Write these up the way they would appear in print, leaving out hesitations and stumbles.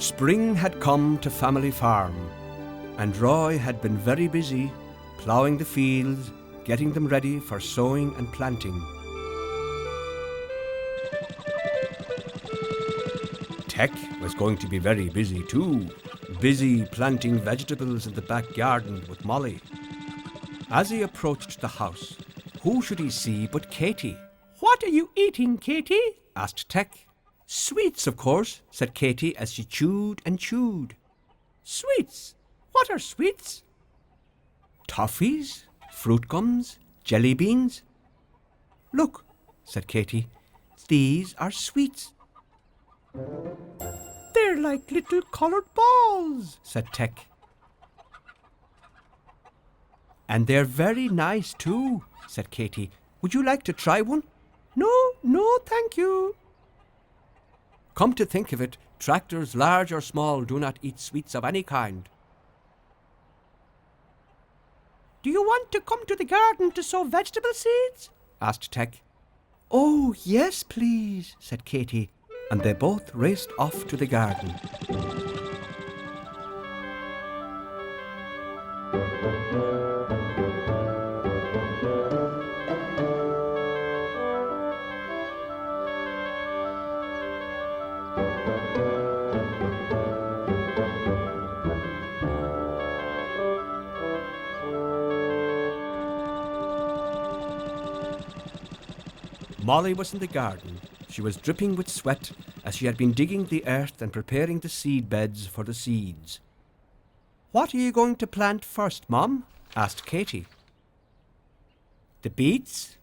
Spring had come to Family Farm, and Roy had been very busy ploughing the fields, getting them ready for sowing and planting. Tec was going to be very busy too, busy planting vegetables in the back garden with Molly. As he approached the house, who should he see but Katy? "What are you eating, Katy?" asked Tec. "Sweets, of course," said Katy as she chewed and chewed. "Sweets? What are sweets?" "Toffees, fruit gums, jelly beans." "Look," said Katy, "these are sweets." "They're like little coloured balls," said Tec. "And they're very nice too," said Katy. "Would you like to try one?" No, thank you." Come to think of it, tractors, large or small, do not eat sweets of any kind. "Do you want to come to the garden to sow vegetable seeds?" asked Tec. "Oh, yes, please," said Katy, and they both raced off to the garden. Molly was in the garden. She was dripping with sweat as she had been digging the earth and preparing the seed beds for the seeds. "What are you going to plant first, Mom?" asked Katy. "The beets,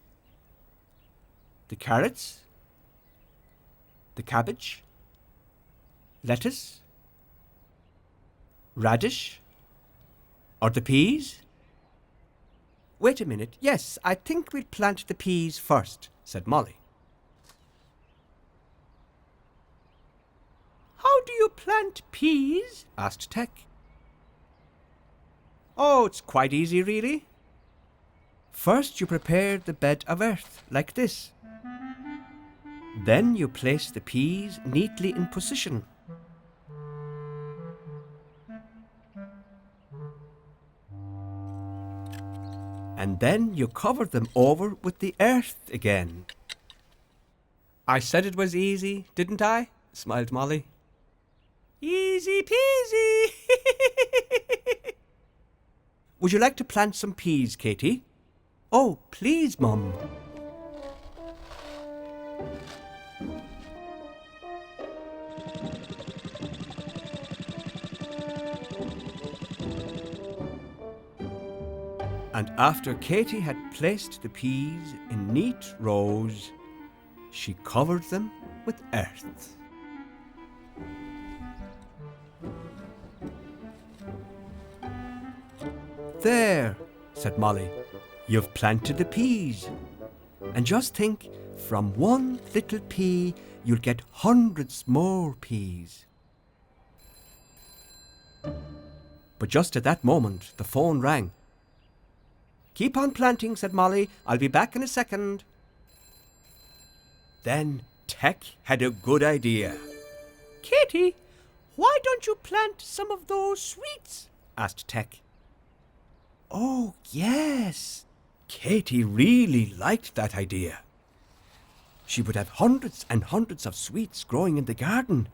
the carrots, the cabbage, lettuce, radish, or the peas?" "Wait a minute. Yes, I think we'll plant the peas first," said Molly. "How do you plant peas?" asked Tec. "Oh, it's quite easy, really. First you prepare the bed of earth, like this. Then you place the peas neatly in position. And then you cover them over with the earth again." "I said it was easy, didn't I?" smiled Molly. "Easy peasy." "Would you like to plant some peas, Katy?" "Oh, please, Mum." And after Katy had placed the peas in neat rows, she covered them with earth. "There," said Molly, "you've planted the peas. And just think, from one little pea, you'll get hundreds more peas." But just at that moment, the phone rang. "Keep on planting," said Molly. "I'll be back in a second." Then Tec had a good idea. "Katy, why don't you plant some of those sweets?" asked Tec. Oh, yes. Katy really liked that idea. She would have hundreds and hundreds of sweets growing in the garden.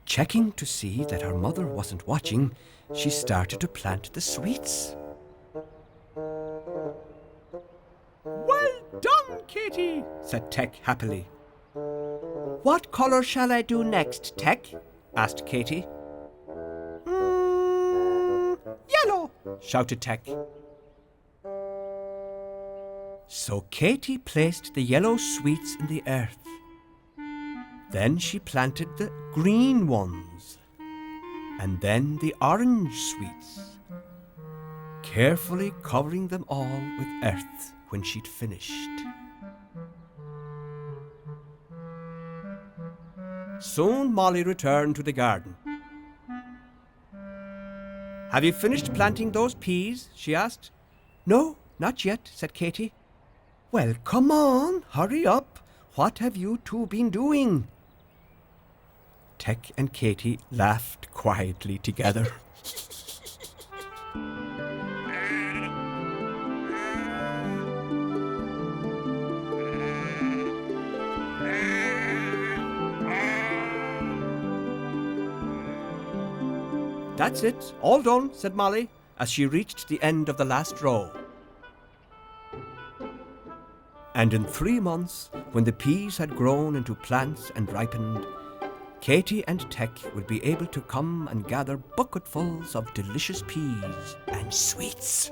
Checking to see that her mother wasn't watching, she started to plant the sweets. "Well done, Katy," said Tec happily. "What colour shall I do next, Tec?" asked Katy. "Yellow," shouted Tec. So Katy placed the yellow sweets in the earth. Then she planted the green ones, and then the orange sweets, carefully covering them all with earth when she'd finished. Soon Molly returned to the garden. "Have you finished planting those peas?" she asked. "No, not yet," said Katy. "Well, come on, hurry up. What have you two been doing?" Tec and Katy laughed quietly together. That's it, all done, said Molly, as she reached the end of the last row. And in 3 months, when the peas had grown into plants and ripened, Katy and Tec would be able to come and gather bucketfuls of delicious peas and sweets,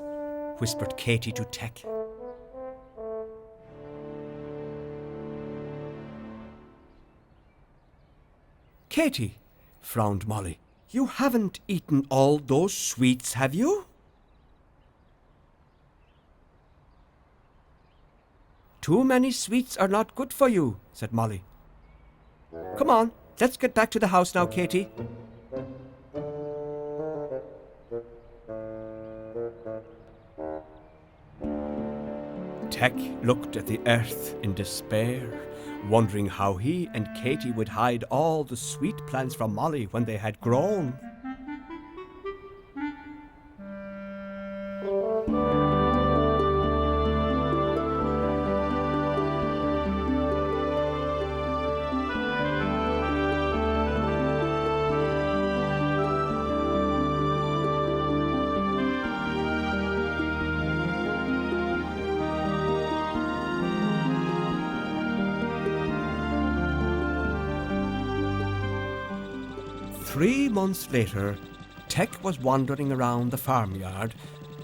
whispered Katy to Tec. Katy, frowned Molly, you haven't eaten all those sweets, have you? Too many sweets are not good for you, said Molly. Come on, let's get back to the house now, Katy. Tec looked at the earth in despair, wondering how he and Katy would hide all the sweet plants from Molly when they had grown. Three months later, Tec was wandering around the farmyard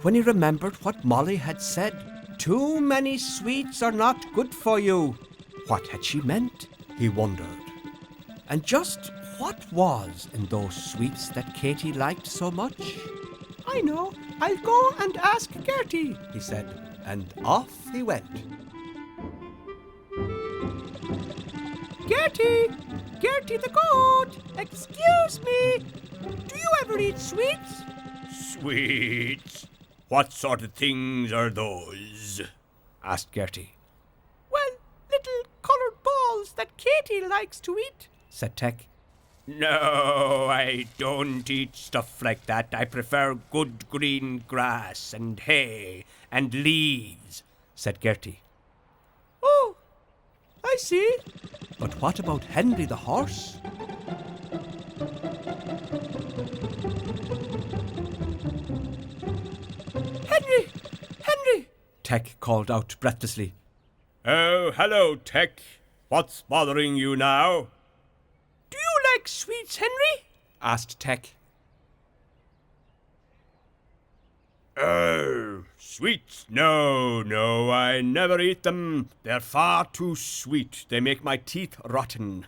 when he remembered what Molly had said. Too many sweets are not good for you. What had she meant, he wondered. And just what was in those sweets that Katy liked so much? I know, I'll go and ask Gertie, he said, and off he went. Gertie! Gertie the goat! Excuse me! Do you ever eat sweets? Sweets? What sort of things are those? Asked Gertie. Well, little coloured balls that Katy likes to eat, said Tec. No, I don't eat stuff like that. I prefer good green grass and hay and leaves, said Gertie. Oh, I see. But what about Henry the horse? Henry! Tec called out breathlessly. Oh, hello, Tec. What's bothering you now? Do you like sweets, Henry? Asked Tec. Oh, sweets? No, I never eat them. They're far too sweet. They make my teeth rotten.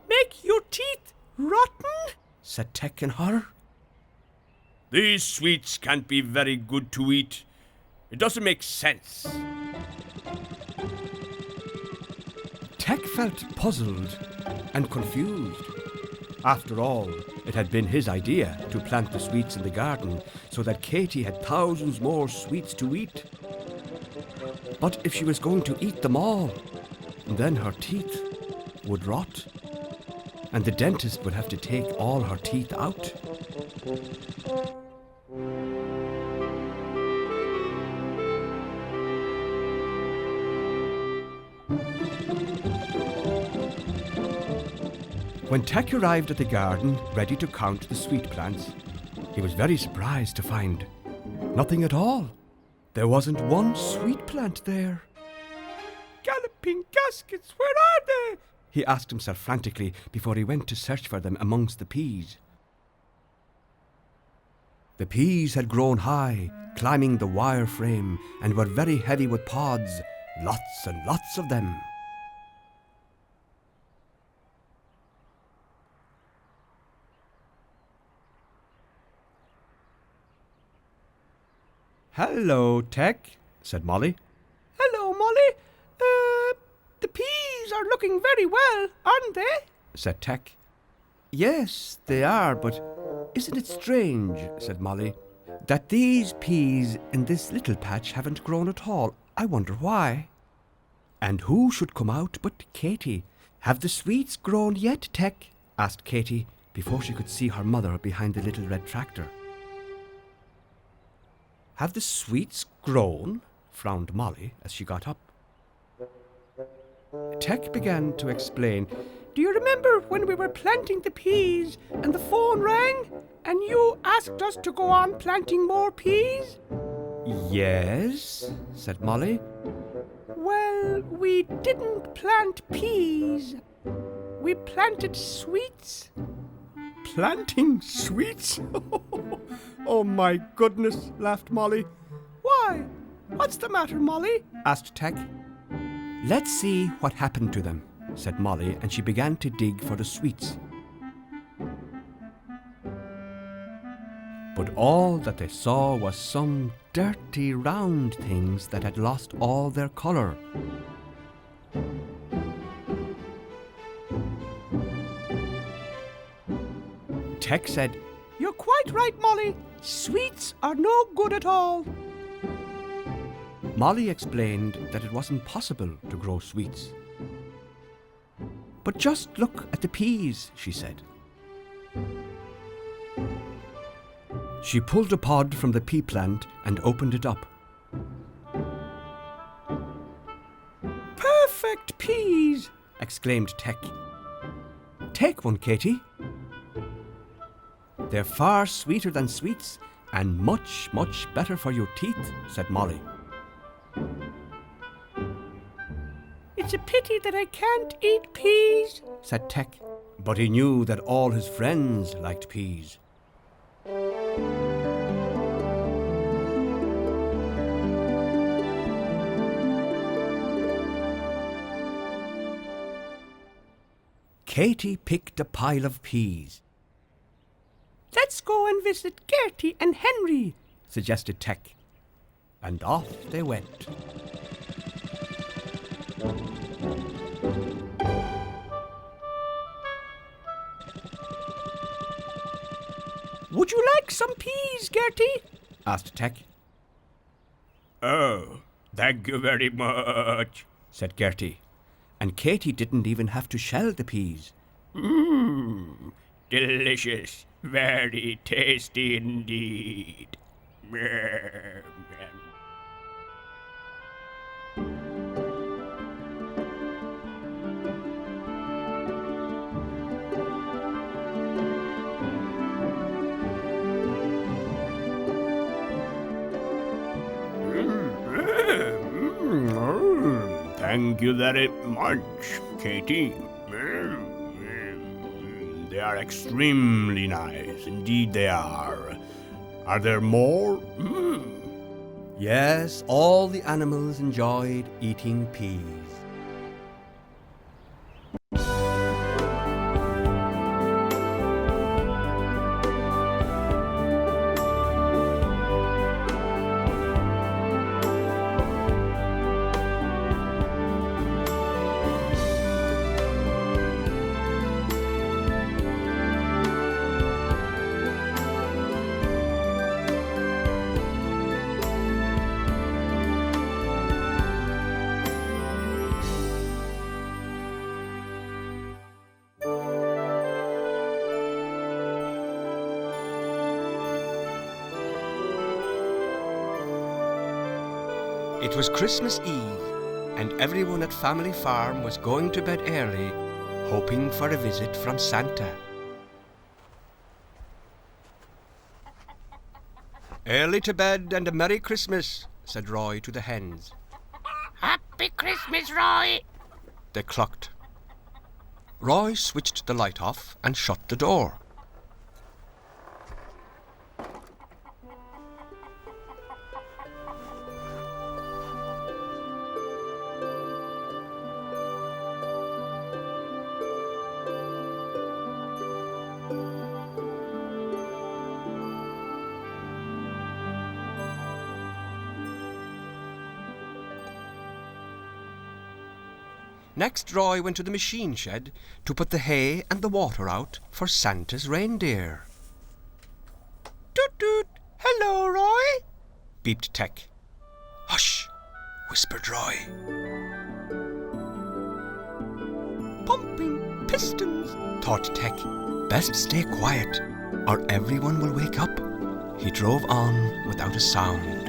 Make your teeth rotten? Said Tec in horror. These sweets can't be very good to eat. It doesn't make sense. Tec felt puzzled and confused. After all, it had been his idea to plant the sweets in the garden so that Katy had thousands more sweets to eat. But if she was going to eat them all, then her teeth would rot, and the dentist would have to take all her teeth out. When Tec arrived at the garden, ready to count the sweet plants, he was very surprised to find nothing at all. There wasn't one sweet plant there. Galloping gaskets, where are they? He asked himself frantically before he went to search for them amongst the peas. The peas had grown high, climbing the wire frame, and were very heavy with pods, lots and lots of them. Hello, Tec, said Molly. Hello, Molly. The peas are looking very well, aren't they? Said Tec. Yes, they are, but isn't it strange, said Molly, that these peas in this little patch haven't grown at all? I wonder why. And who should come out but Katy, Have the sweets grown yet, Tec? Asked Katy before she could see her mother behind the little red tractor. Have the sweets grown? Frowned Molly as she got up. Tec began to explain. Do you remember when we were planting the peas and the phone rang and you asked us to go on planting more peas? Yes, said Molly. Well, we didn't plant peas. We planted sweets. Planting sweets? Oh my goodness, laughed Molly. Why? What's the matter, Molly? Asked Tec. Let's see what happened to them, said Molly, and she began to dig for the sweets. But all that they saw was some dirty round things that had lost all their colour. Tec said, You're quite right, Molly. Sweets are no good at all. Molly explained that it wasn't possible to grow sweets. But just look at the peas, she said. She pulled a pod from the pea plant and opened it up. Perfect peas! Exclaimed Tec. Take one, Katy. They're far sweeter than sweets and much, much better for your teeth, said Molly. It's a pity that I can't eat peas, said Tec, but he knew that all his friends liked peas. Katy picked a pile of peas. Let's go and visit Gertie and Henry, suggested Tec, and off they went. Would you like some peas, Gertie? Asked Tec. Oh, thank you very much, said Gertie, and Katy didn't even have to shell the peas. Delicious. Very tasty indeed. Thank you very much, Katy. They are extremely nice. Indeed they are. Are there more? Yes, all the animals enjoyed eating peas. It was Christmas Eve, and everyone at Family Farm was going to bed early, hoping for a visit from Santa. Early to bed and a Merry Christmas, said Roy to the hens. Happy Christmas, Roy! They clucked. Roy switched the light off and shut the door. Next, Roy went to the machine shed to put the hay and the water out for Santa's reindeer. Toot toot! Hello, Roy! Beeped Tec. Hush! Whispered Roy. Pump thought Tec. Best stay quiet, or everyone will wake up. He drove on without a sound.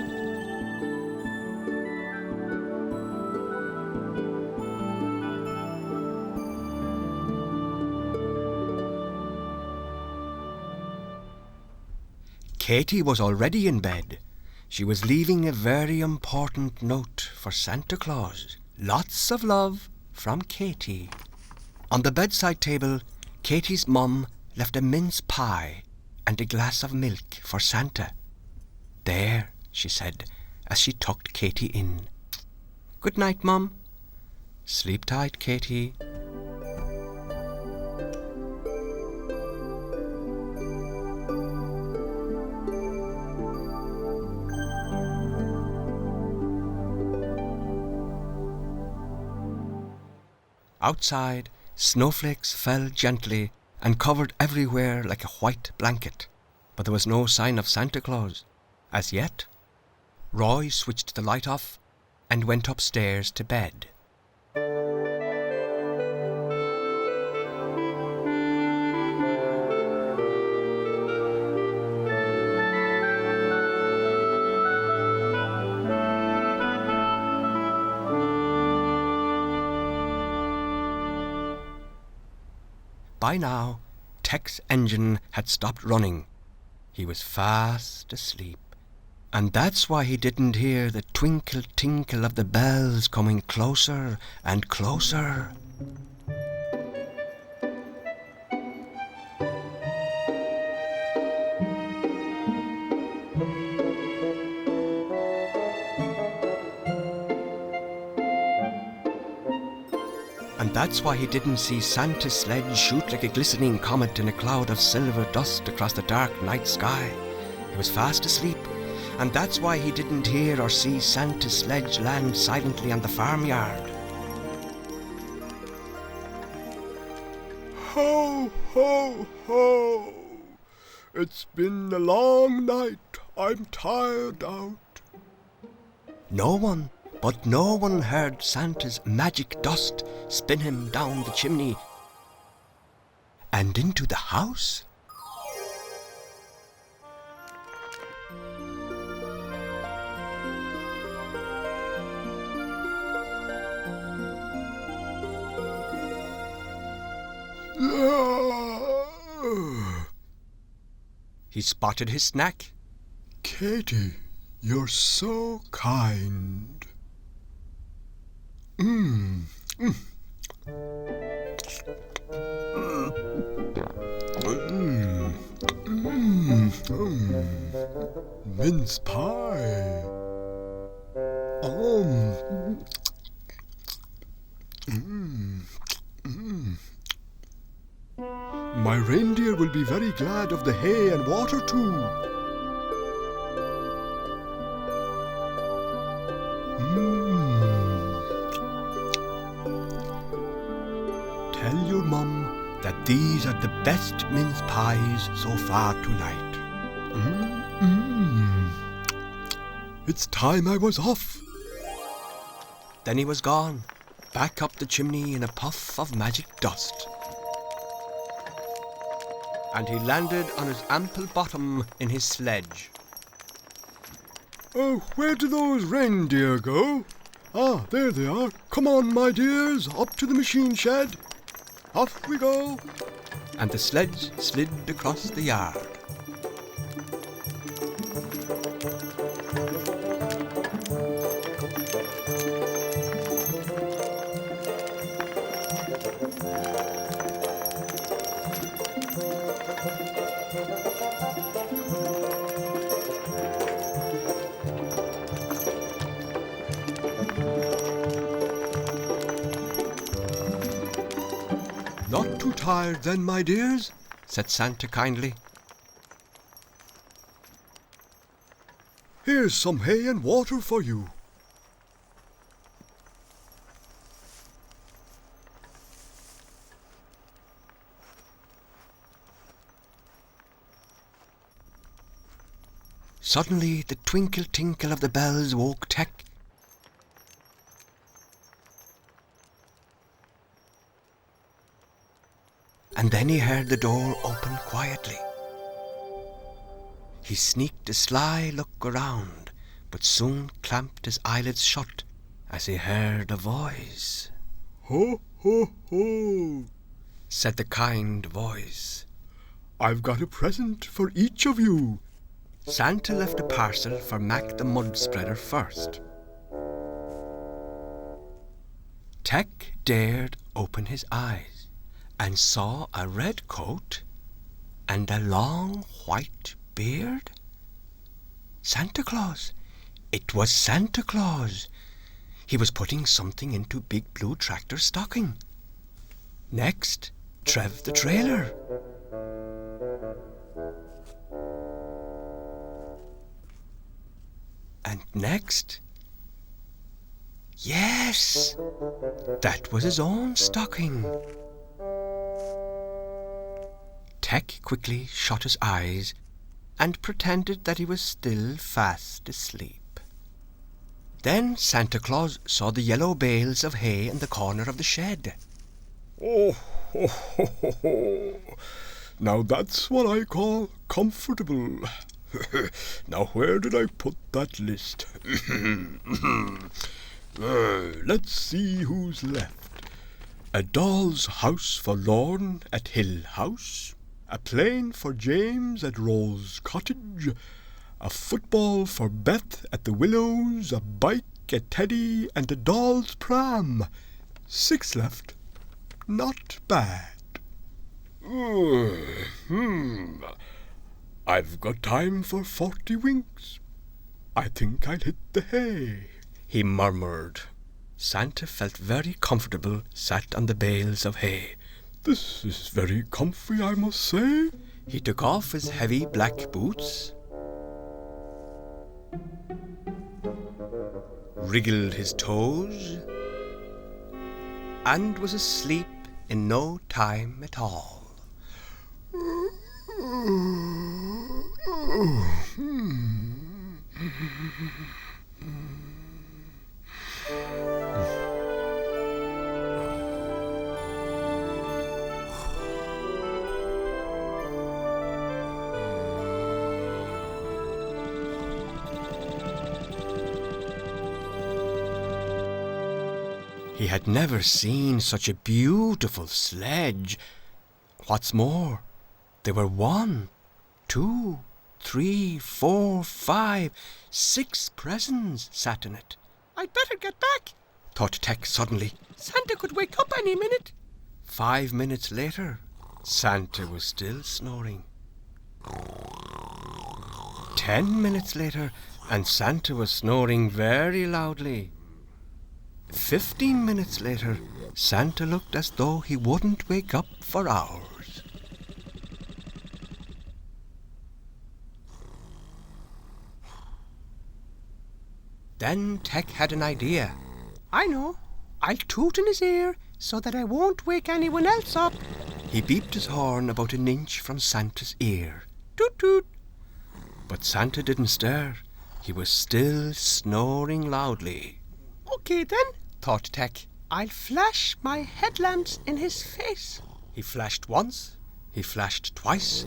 Katy was already in bed. She was leaving a very important note for Santa Claus. Lots of love from Katy. On the bedside table, Katy's mum left a mince pie and a glass of milk for Santa. There, she said, as she tucked Katy in. Good night, Mum. Sleep tight, Katy. Outside, snowflakes fell gently and covered everywhere like a white blanket, but there was no sign of Santa Claus, as yet. Roy switched the light off and went upstairs to bed. By now, Tec's engine had stopped running. He was fast asleep, and that's why he didn't hear the twinkle-tinkle of the bells coming closer and closer. And that's why he didn't see Santa's sledge shoot like a glistening comet in a cloud of silver dust across the dark night sky. He was fast asleep, and that's why he didn't hear or see Santa's sledge land silently on the farmyard. Ho, ho, ho! It's been a long night. I'm tired out. No one heard Santa's magic dust spin him down the chimney and into the house. He spotted his snack. Katy, you're so kind. Mince pie. My reindeer will be very glad of the hay and water too. Tell your mum that these are the best mince pies so far tonight. It's time I was off. Then he was gone, back up the chimney in a puff of magic dust. And he landed on his ample bottom in his sledge. Oh, where do those reindeer go? Ah, there they are. Come on, my dears, up to the machine shed. Off we go. And the sledge slid across the yard. Not too tired then, my dears? Said Santa kindly. Here's some hay and water for you. Suddenly the twinkle-tinkle of the bells woke Tec. and then he heard the door open quietly. He sneaked a sly look around, but soon clamped his eyelids shut as he heard a voice. Ho, ho, ho, said the kind voice. I've got a present for each of you. Santa left a parcel for Mac the mud spreader first. Tec dared open his eyes and saw a red coat and a long white beard. Santa Claus! It was Santa Claus! He was putting something into Big Blue Tractor's stocking. Next, Trev the trailer. And next, yes, that was his own stocking. Tec quickly shut his eyes and pretended that he was still fast asleep. Then Santa Claus saw the yellow bales of hay in the corner of the shed. Oh, ho, ho, ho, ho. Now that's what I call comfortable. Now where did I put that list? Let's see who's left. A doll's house for Lorne at Hill House, a plane for James at Rose Cottage, a football for Beth at the Willows, a bike at Teddy, and a doll's pram. 6 left. Not bad. I've got time for 40 winks. I think I'll hit the hay, he murmured. Santa felt very comfortable, sat on the bales of hay. This is very comfy, I must say. He took off his heavy black boots, wriggled his toes, and was asleep in no time at all. He had never seen such a beautiful sledge. What's more, there were 1, 2, 3, 4, 5, 6 presents sat in it. I'd better get back, thought Tec suddenly. Santa could wake up any minute. 5 minutes later, Santa was still snoring. 10 minutes later, and Santa was snoring very loudly. 15 minutes later, Santa looked as though he wouldn't wake up for hours. Then Tec had an idea. I know. I'll toot in his ear so that I won't wake anyone else up. He beeped his horn about an inch from Santa's ear. Toot toot. But Santa didn't stir. He was still snoring loudly. Okay then, thought Tec. I'll flash my headlamps in his face. He flashed once, he flashed twice,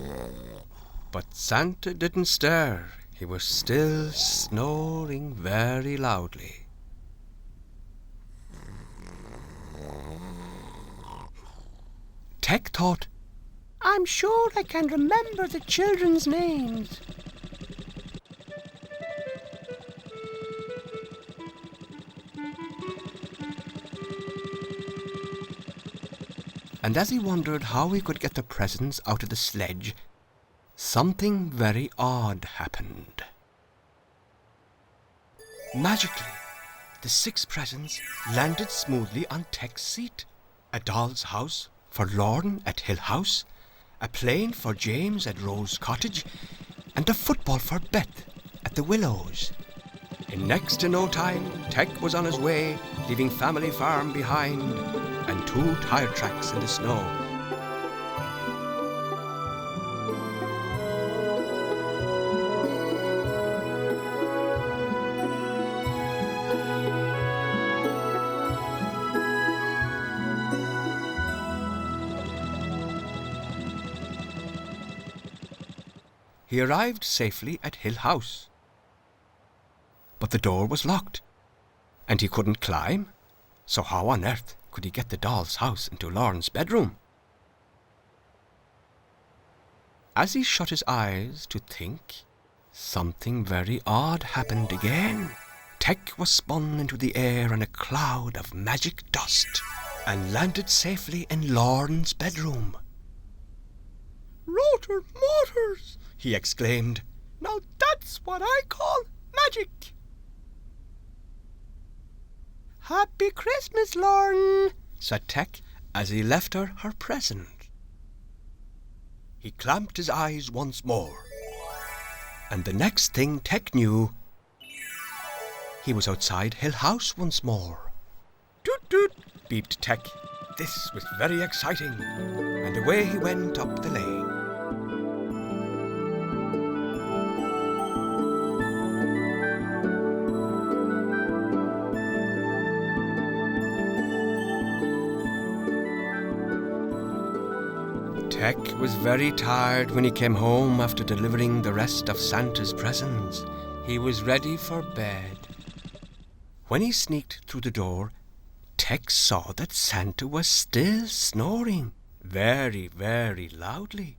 but Santa didn't stir. He was still snoring very loudly. Tec thought, I'm sure I can remember the children's names. And as he wondered how he could get the presents out of the sledge, something very odd happened. Magically, the 6 presents landed smoothly on Tec's seat. A doll's house for Lorne at Hill House, a plane for James at Rose Cottage, and a football for Beth at the Willows. In next to no time, Tec was on his way, leaving family farm behind and 2 tire tracks in the snow. he arrived safely at Hill House. But the door was locked, and he couldn't climb, so how on earth could he get the doll's house into Lauren's bedroom? As he shut his eyes to think, something very odd happened again. Tec was spun into the air in a cloud of magic dust and landed safely in Lauren's bedroom. "Rotor motors!" he exclaimed. "Now that's what I call magic!" "Happy Christmas, Lauren," said Tec as he left her her present. He clamped his eyes once more, and the next thing Tec knew, he was outside Hill House once more. "Toot toot!" beeped Tec. This was very exciting, and away he went up the lane. Tec was very tired when he came home after delivering the rest of Santa's presents. He was ready for bed. When he sneaked through the door, Tec saw that Santa was still snoring very, very loudly,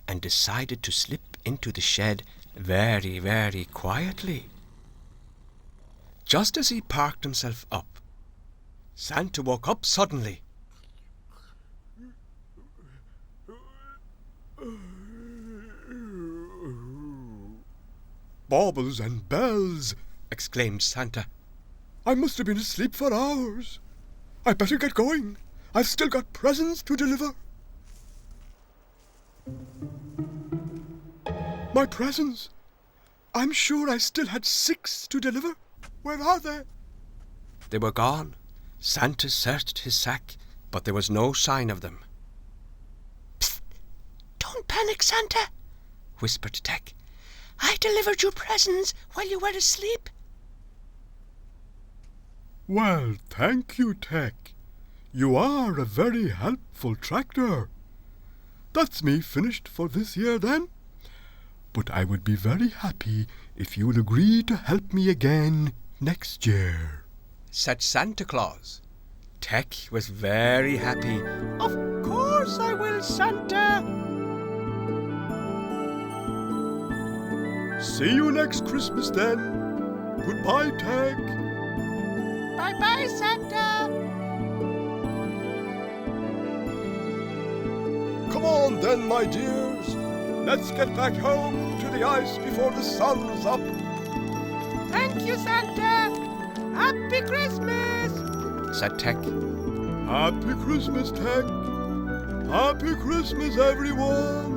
and decided to slip into the shed very, very quietly. Just as he parked himself up, Santa woke up suddenly. "Baubles and bells!" exclaimed Santa. "I must have been asleep for hours. I better get going. I've still got presents to deliver." My presents! I'm sure I still had 6 to deliver. Where are they? They were gone. Santa searched his sack, but there was no sign of them. Psst! Don't panic, Santa, whispered Tec. I delivered your presents while you were asleep. Well, thank you, Tec. You are a very helpful tractor. That's me finished for this year, then. But I would be very happy if you'll agree to help me again next year, said Santa Claus. Tec was very happy. Of course I will, Santa. See you next Christmas, then. Goodbye, Tec. Bye-bye, Santa. Come on, then, my dears. Let's get back home to the ice before the sun's up. Thank you, Santa. Happy Christmas, said Tec. Happy Christmas, Tec. Happy Christmas, everyone.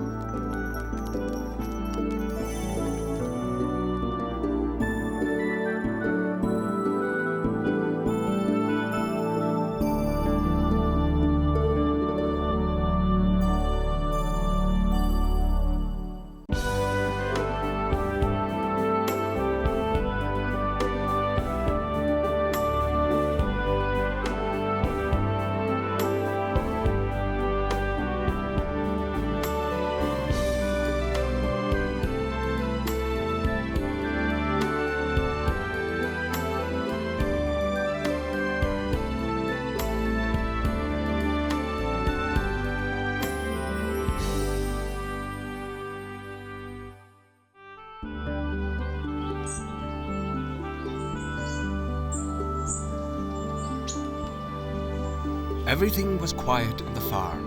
Everything was quiet in the farm.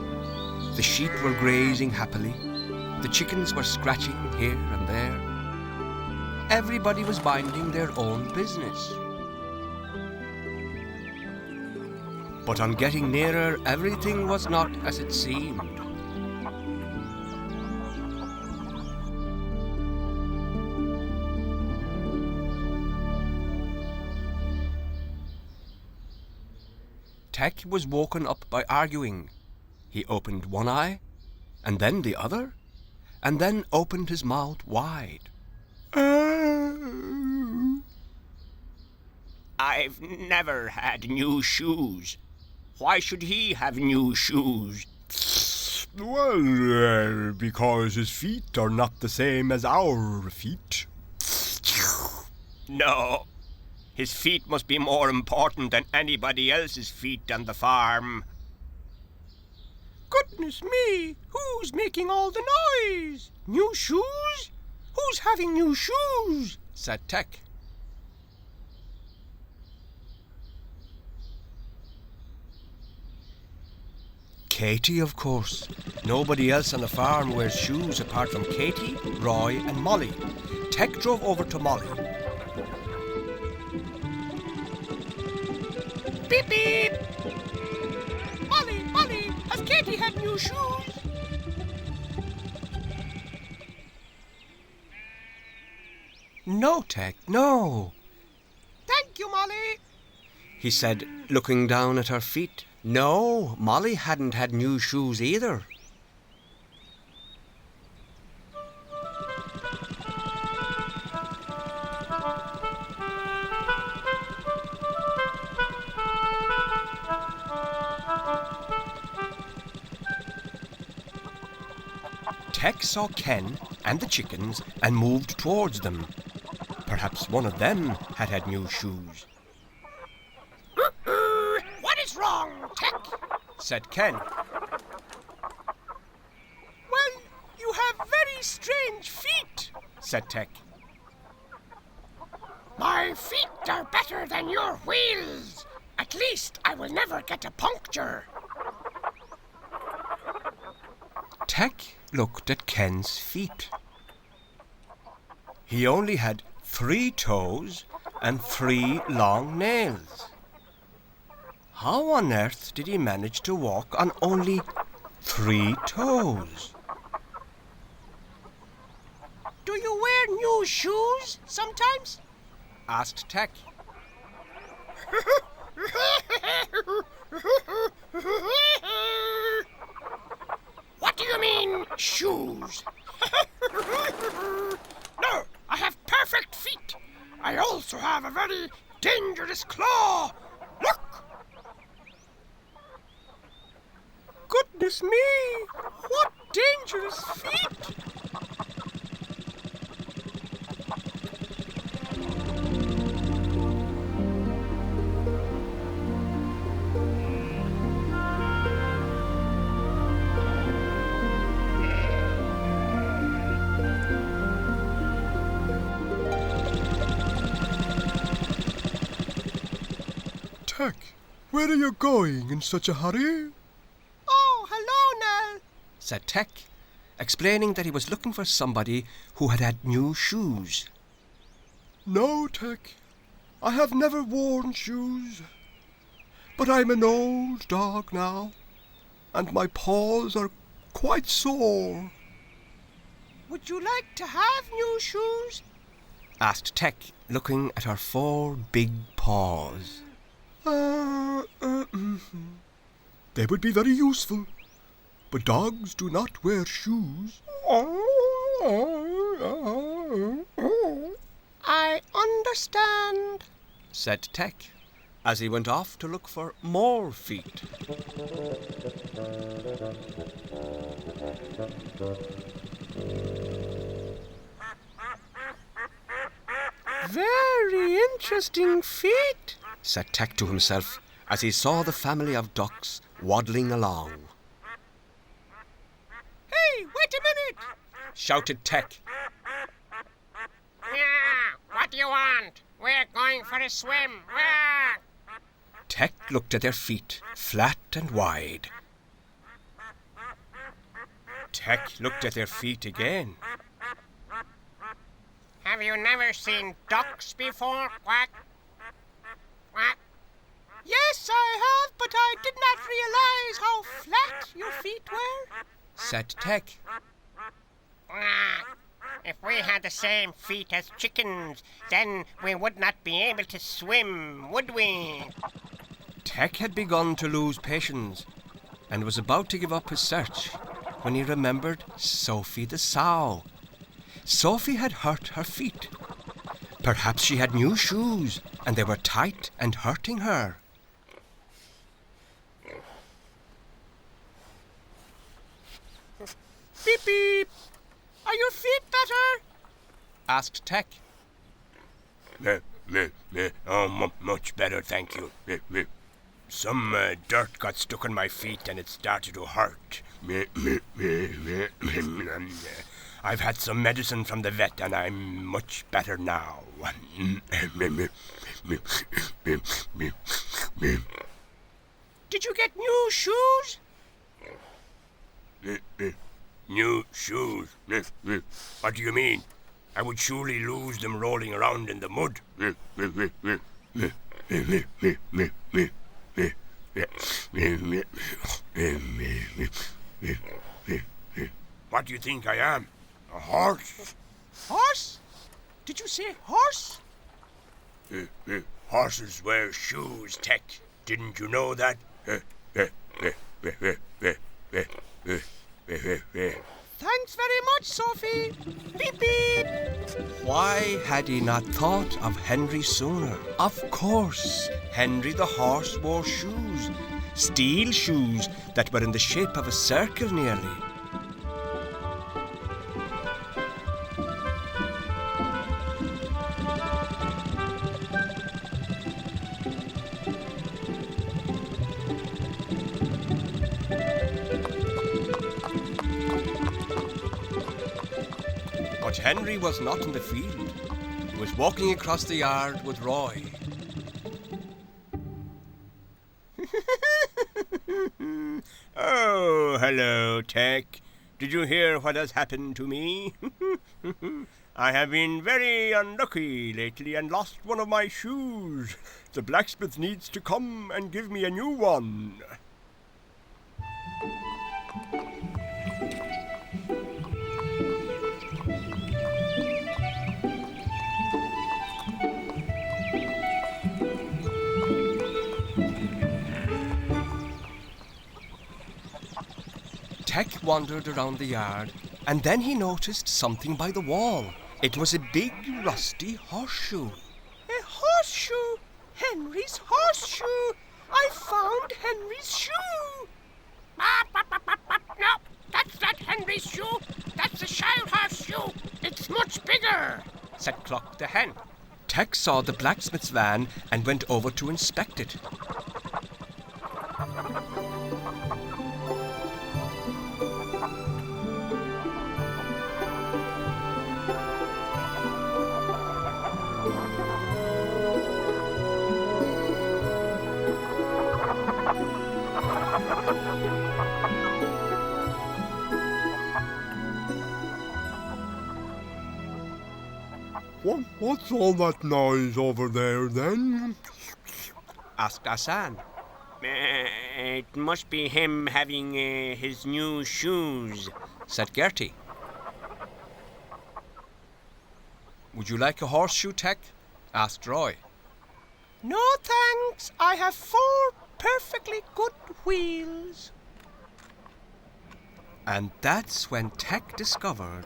The sheep were grazing happily. The chickens were scratching here and there. Everybody was minding their own business. But on getting nearer, everything was not as it seemed. Tec was woken up by arguing. He opened one eye, and then the other, and then opened his mouth wide. I've never had new shoes. Why should he have new shoes? Well, because his feet are not the same as our feet. No, his feet must be more important than anybody else's feet on the farm. Goodness me! Who's making all the noise? New shoes? Who's having new shoes? said Tec. Katy, of course. Nobody else on the farm wears shoes apart from Katy, Roy and Molly. Tec drove over to Molly. Beep beep! Molly, Molly, has Katy had new shoes? No, Tec, no, Thank you, Molly. he said, looking down at her feet. No, Molly hadn't had new shoes either. Tec saw Ken and the chickens and moved towards them. Perhaps one of them had had new shoes, What is wrong, Tec? said Ken. Well, you have very strange feet, Said Tec. My feet are better than your wheels. At least I will never get a puncture. Tec looked at Ken's feet. He only had 3 toes and 3 long nails. How on earth did he manage to walk on only 3 toes? Do you wear new shoes sometimes? Asked Tec. What do you mean, shoes? No, I have perfect feet. I also have a very dangerous claw. Look! Goodness me! What dangerous feet! Tec, where are you going in such a hurry? Oh, hello, Nell. Said Tec, explaining that he was looking for somebody who had had new shoes. No, Tec, I have never worn shoes. But I'm an old dog now, and my paws are quite sore. Would you like to have new shoes? Asked Tec, looking at her 4 big paws. They would be very useful, but dogs do not wear shoes. I understand. Said Tec, as he went off to look for more feet. Very interesting feet. Said Tec to himself as he saw the family of ducks waddling along. Hey, wait a minute. Shouted Tec. What do you want? We're going for a swim. Tec looked at their feet, flat and wide. Tec looked at their feet again. Have you never seen ducks before? Quack. Quack. Yes, I have, but I did not realize how flat your feet were. Said Tec. If we had the same feet as chickens, then we would not be able to swim, would we? Tec had begun to lose patience and was about to give up his search when he remembered Sophie the sow. Sophie had hurt her feet. Perhaps she had new shoes and they were tight and hurting her. Beep beep. Are your feet better? asked Tec. Much better, thank you. Some dirt got stuck on my feet and it started to hurt. I've had some medicine from the vet and I'm much better now. Did you get new shoes? New shoes? What do you mean? I would surely lose them rolling around in the mud. What do you think I am? A horse? Horse? Did you say horse? Horses wear shoes, Tec. Didn't you know that? Thanks very much, Sophie. Beep beep. Why had he not thought of Henry sooner? Of course, Henry the horse wore shoes. Steel shoes that were in the shape of a circle nearly. But Henry was not in the field. He was walking across the yard with Roy. Oh, hello, Tec. Did you hear what has happened to me? I have been very unlucky lately and lost one of my shoes. The blacksmith needs to come and give me a new one. Tec wandered around the yard, and then he noticed something by the wall. It was a big, rusty horseshoe. A horseshoe. Henry's horseshoe. I found Henry's shoe. No, that's not Henry's shoe. That's a child horseshoe. It's much bigger, said Clock the hen. Tec saw the blacksmith's van and went over to inspect it. What's all that noise over there, then? Asked Hassan. It must be him having his new shoes, said Gertie. Would you like a horseshoe, Tec? Asked Roy. No thanks. I have 4 perfectly good wheels. And that's when Tec discovered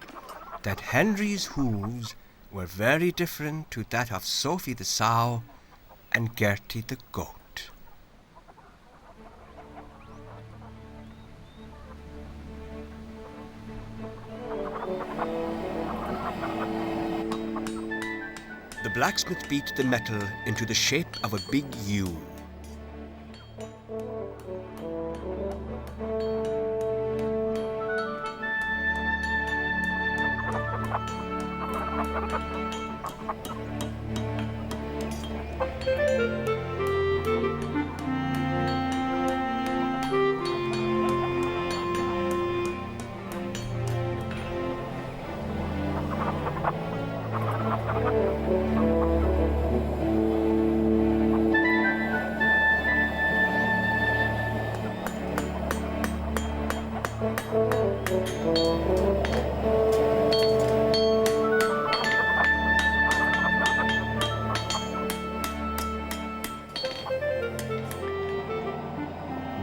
that Henry's hooves were very different to that of Sophie the sow and Gertie the goat. The blacksmith beat the metal into the shape of a big U.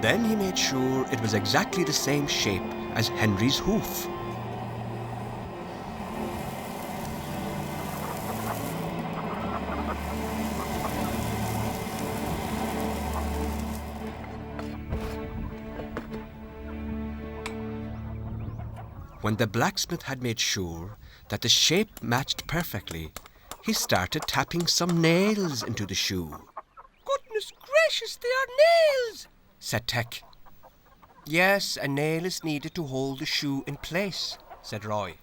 Then he made sure it was exactly the same shape as Henry's hoof. When the blacksmith had made sure that the shape matched perfectly, he started tapping some nails into the shoe. Goodness gracious, they are nails! Said Tec. Yes, a nail is needed to hold the shoe in place, said Roy.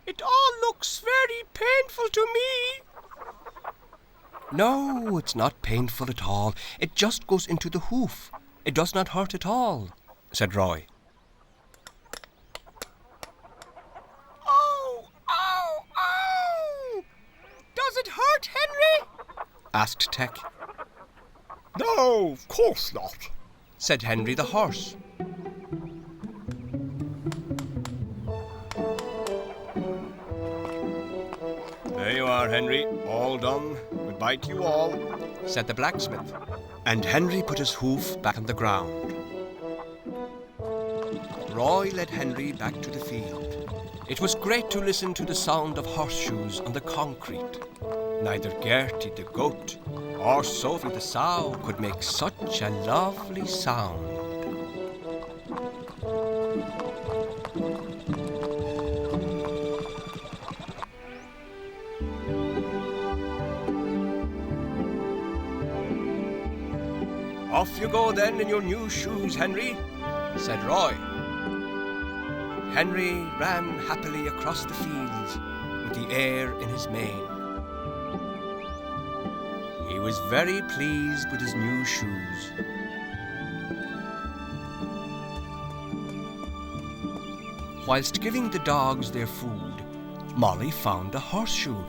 It all looks very painful to me. No, it's not painful at all. It just goes into the hoof. It does not hurt at all, said Roy. Oh, ow, ow! Does it hurt, Henry? Asked Tec. No, of course not, Said Henry the horse. There you are, Henry. All done. Goodbye to you all, Said the blacksmith. And Henry put his hoof back on the ground. Roy led Henry back to the field. It was great to listen to the sound of horseshoes on the concrete. Neither Gertie the goat or Sophie the sow could make such a lovely sound. Off you go then in your new shoes, Henry, said Roy. Henry ran happily across the fields with the air in his mane. He was very pleased with his new shoes. Whilst giving the dogs their food, Molly found a horseshoe,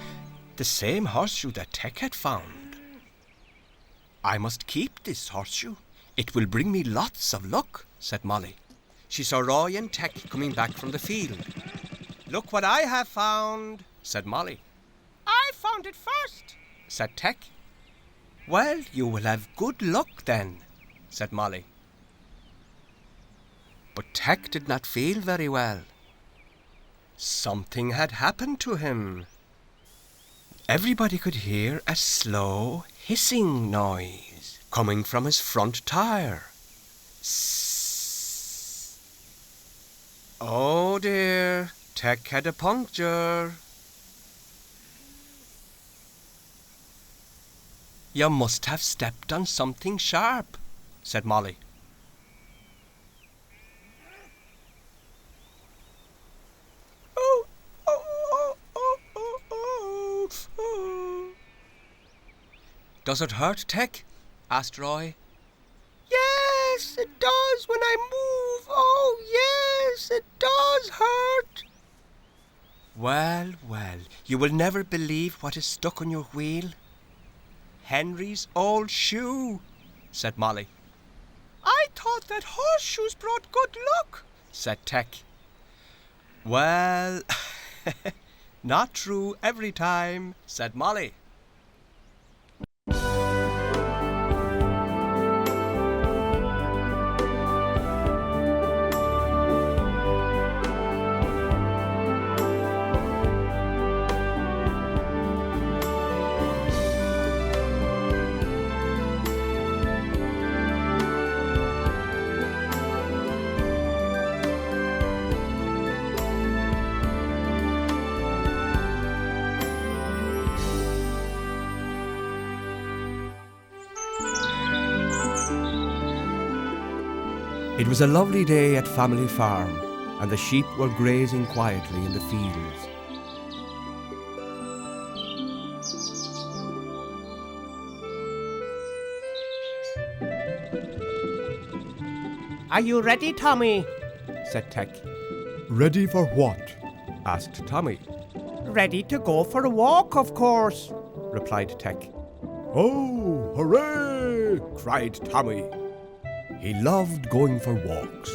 the same horseshoe that Tec had found. I must keep this horseshoe. It will bring me lots of luck, said Molly. She saw Roy and Tec coming back from the field. Look what I have found, said Molly. I found it first, Said Tec. Well, you will have good luck then, said Molly. But Tec did not feel very well. Something had happened to him. Everybody could hear a slow hissing noise coming from his front tire. Sss. Oh dear, Tec had a puncture. You must have stepped on something sharp, said Molly. Does it hurt, Tec? Asked Roy. Yes, it does when I move. Oh, yes, it does hurt. Well, well, you will never believe what is stuck on your wheel. Henry's old shoe, said Molly. I thought that horseshoes brought good luck, said Tec. Well, not true every time, said Molly. It was a lovely day at Family Farm, and the sheep were grazing quietly in the fields. Are you ready, Tommy? Said Tec. Ready for what? Asked Tommy. Ready to go for a walk, of course, Replied Tec. Oh, hooray! Cried Tommy. He loved going for walks.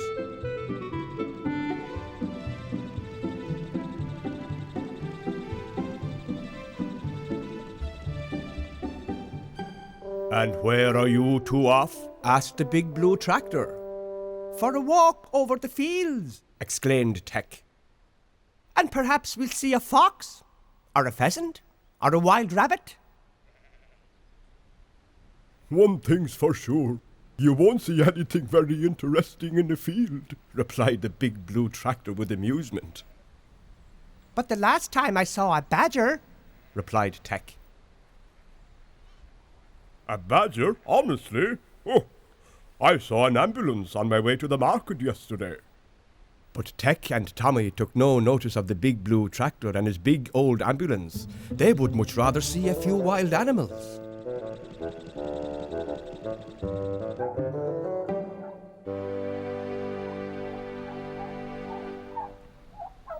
And where are you two off? Asked the big blue tractor. for a walk over the fields, exclaimed Tec. and perhaps we'll see a fox, or a pheasant, or a wild rabbit. One thing's for sure, You won't see anything very interesting in the field, replied the big blue tractor with amusement. But the last time I saw a badger, replied Tec. A badger? Honestly? Oh, I saw an ambulance on my way to the market yesterday. But Tec and Tommy took no notice of the big blue tractor and his big old ambulance. They would much rather see a few wild animals.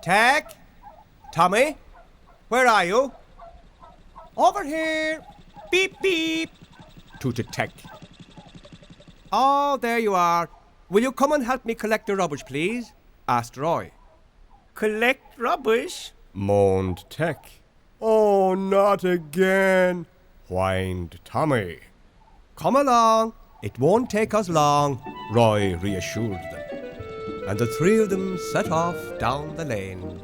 Tec? Tommy? Where are you? over here, beep beep, tooted Tec. Oh, there you are. Will you come and help me collect the rubbish, please? Asked Roy. Collect rubbish? Moaned Tec. Oh, not again, whined Tommy. Come along. It won't take us long, Roy reassured them. And the three of them set off down the lane.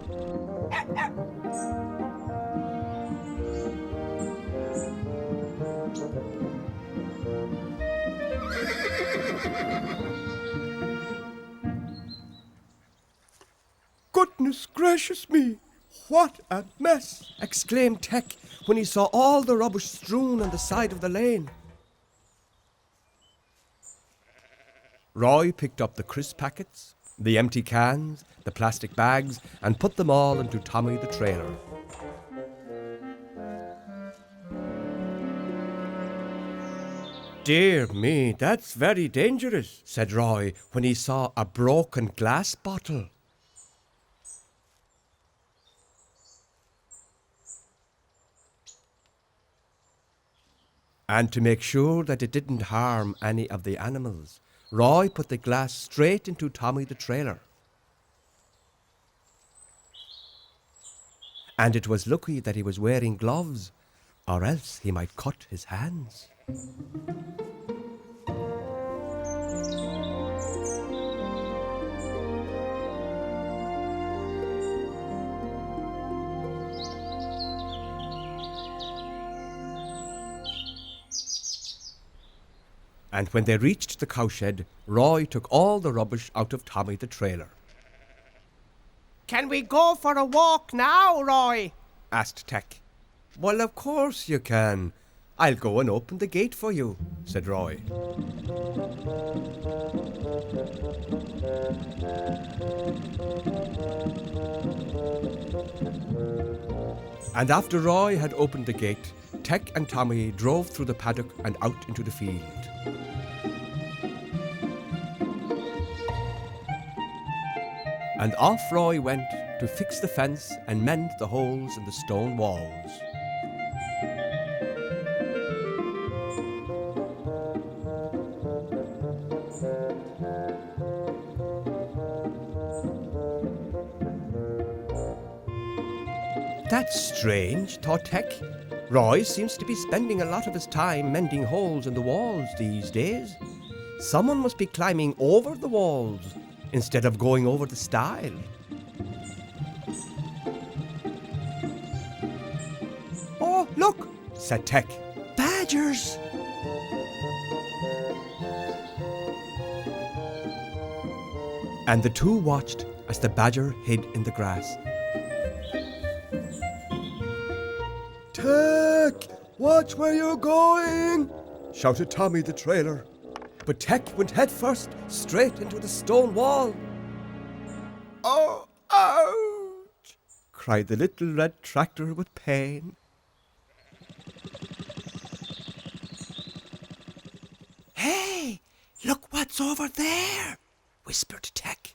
Goodness gracious me, what a mess! Exclaimed Tec when he saw all the rubbish strewn on the side of the lane. Roy picked up the crisp packets, the empty cans, the plastic bags, and put them all into Tommy the trailer. Dear me, that's very dangerous, said Roy when he saw a broken glass bottle. And to make sure that it didn't harm any of the animals, Roy put the glass straight into Tommy the trailer. And it was lucky that he was wearing gloves, or else he might cut his hands. And when they reached the cowshed, Roy took all the rubbish out of Tommy the trailer. Can we go for a walk now, Roy? Asked Tec. Well, of course you can. I'll go and open the gate for you, said Roy. And after Roy had opened the gate, Tec and Tommy drove through the paddock and out into the field. And off Roy went to fix the fence and mend the holes in the stone walls. That's strange, thought Tec. Roy seems to be spending a lot of his time mending holes in the walls these days. Someone must be climbing over the walls instead of going over the stile. Oh, look, said Tec. Badgers! And the two watched as the badger hid in the grass. Tec, watch where you're going, shouted Tommy the trailer. But Tec went head first, straight into the stone wall. Oh, ouch! Cried the little red tractor with pain. Hey, look what's over there, whispered Tec.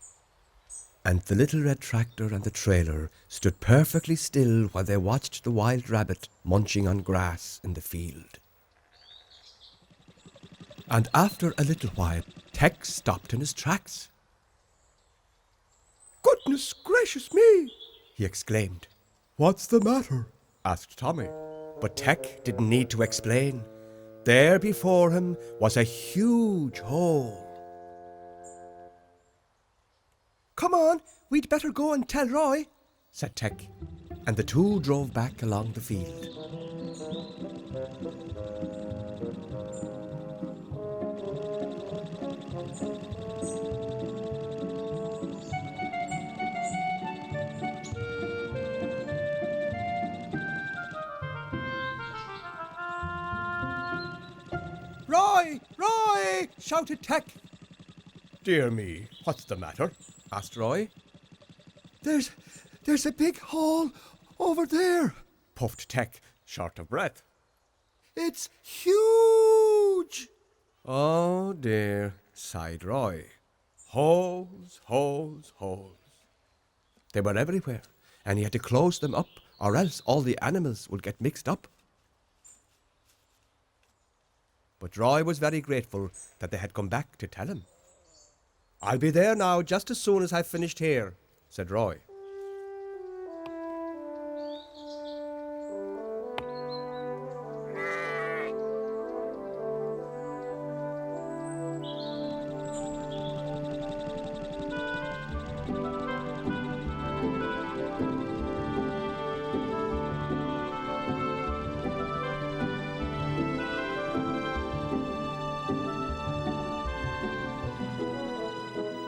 And the little red tractor and the trailer stood perfectly still while they watched the wild rabbit munching on grass in the field. And after a little while, Tec stopped in his tracks. Goodness gracious me, He exclaimed. what's the matter? Asked Tommy. But Tec didn't need to explain. There before him was a huge hole. Come on, we'd better go and tell Roy, said Tec. And the two drove back along the field. Roy! Shouted Tec. Dear me, what's the matter? Asked Roy. There's a big hole over there, Puffed Tec, short of breath. it's huge. Oh dear, sighed Roy. Holes, holes, holes. They were everywhere, and he had to close them up, or else all the animals would get mixed up. But Roy was very grateful that they had come back to tell him. I'll be there now just as soon as I've finished here, said Roy.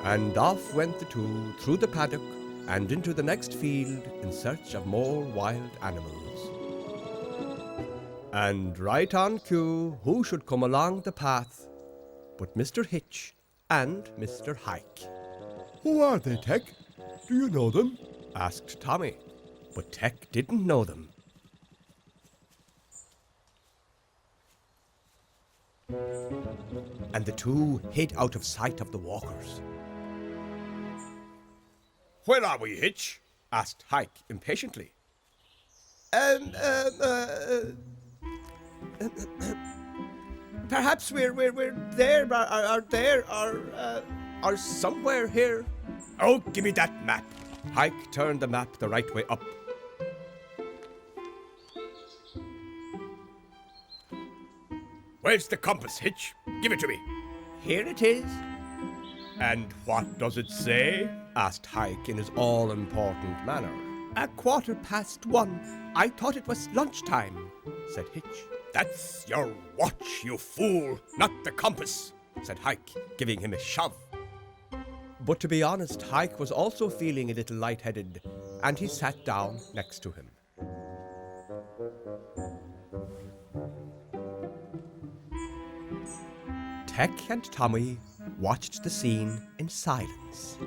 And off went the two through the paddock and into the next field in search of more wild animals. And right on cue, who should come along the path but Mr. Hitch and Mr. Hike. Who are they, Tec? Do you know them? Asked Tommy, but Tec didn't know them. And the two hid out of sight of the walkers. Where are we, Hitch? Asked Hike impatiently. Perhaps we're there, or somewhere here. Oh, give me that map. Hike turned the map the right way up. Where's the compass, Hitch? Give it to me. Here it is, And what does it say? asked Hike in his all-important manner. 1:15. I thought it was lunchtime, said Hitch. That's your watch, you fool, not the compass, said Hike, giving him a shove. But to be honest, Hike was also feeling a little lightheaded, and he sat down next to him. Tec and Tommy watched the scene in silence.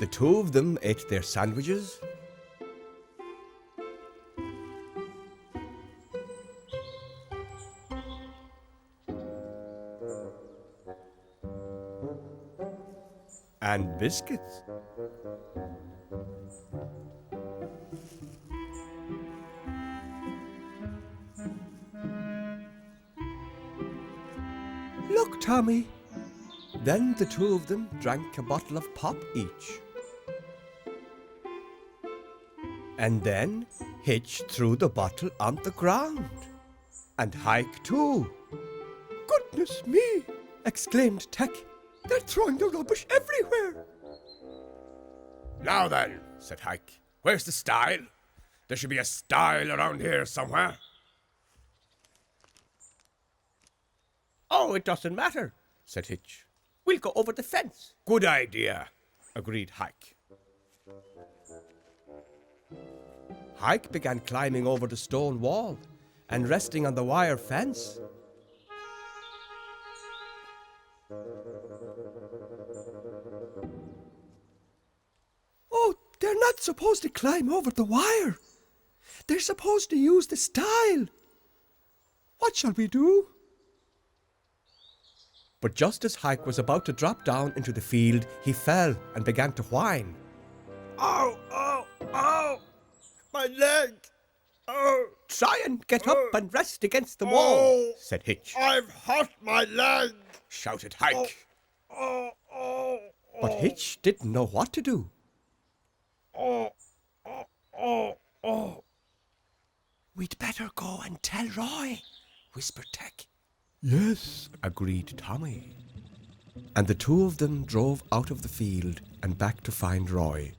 The two of them ate their sandwiches, and biscuits. Look, Tommy. Then the two of them drank a bottle of pop each. And then Hitch threw the bottle on the ground. And Hike too. Goodness me! Exclaimed Tec. They're throwing the rubbish everywhere. Now then, said Hike, where's the stile? There should be a stile around here somewhere. Oh, it doesn't matter, said Hitch. We'll go over the fence. Good idea, Agreed Hike. Hike began climbing over the stone wall and resting on the wire fence. Oh, they're not supposed to climb over the wire. They're supposed to use the stile. What shall we do? But just as Hike was about to drop down into the field, he fell and began to whine. Ow, ow, ow! My leg! Oh! Try and get up and rest against the wall, said Hitch. I've hurt my leg! Shouted Hike. Oh, oh, But Hitch didn't know what to do. We'd better go and tell Roy, whispered Tec. Yes, Agreed Tommy. And the two of them drove out of the field and back to find Roy.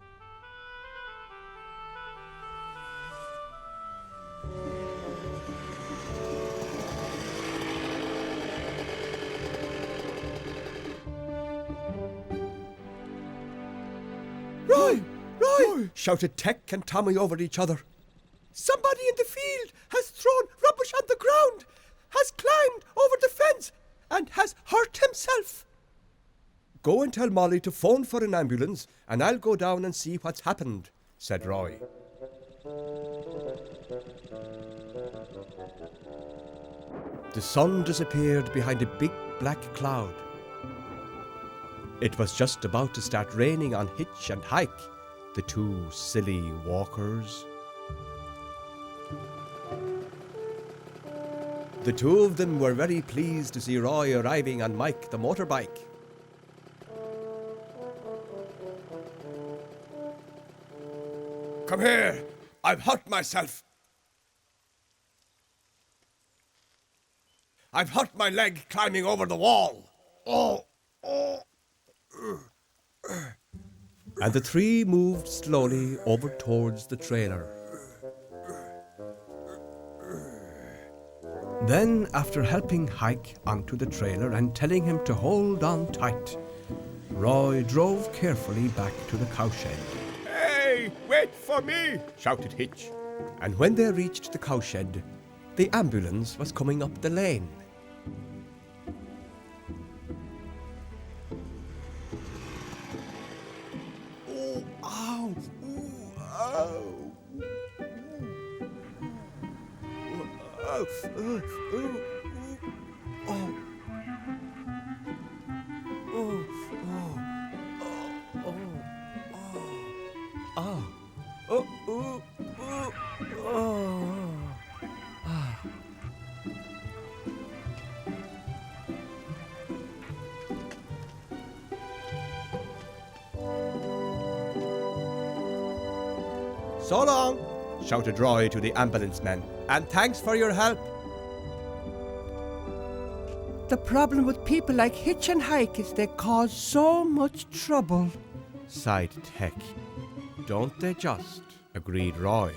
Roy! Roy! Shouted Tec and Tommy over each other. Somebody in the field has thrown rubbish on the ground. Go and tell Molly to phone for an ambulance, and I'll go down and see what's happened, said Roy. The sun disappeared behind a big black cloud. It was just about to start raining on Hitch and Hike, the two silly walkers. The two of them were very pleased to see Roy arriving on Mike the motorbike. Come here. I've hurt myself. I've hurt my leg climbing over the wall. And the three moved slowly over towards the trailer. Then, after helping Hike onto the trailer and telling him to hold on tight, Roy drove carefully back to the cowshed. Hey, wait for me, shouted Hitch. And when they reached the cowshed, the ambulance was coming up the lane. Oh, ow, ooh, ow. So long, shouted Roy to the ambulance men, and thanks for your help. The problem with people like Hitch and Hike is they cause so much trouble, sighed Tech. Don't they just? Agreed Roy.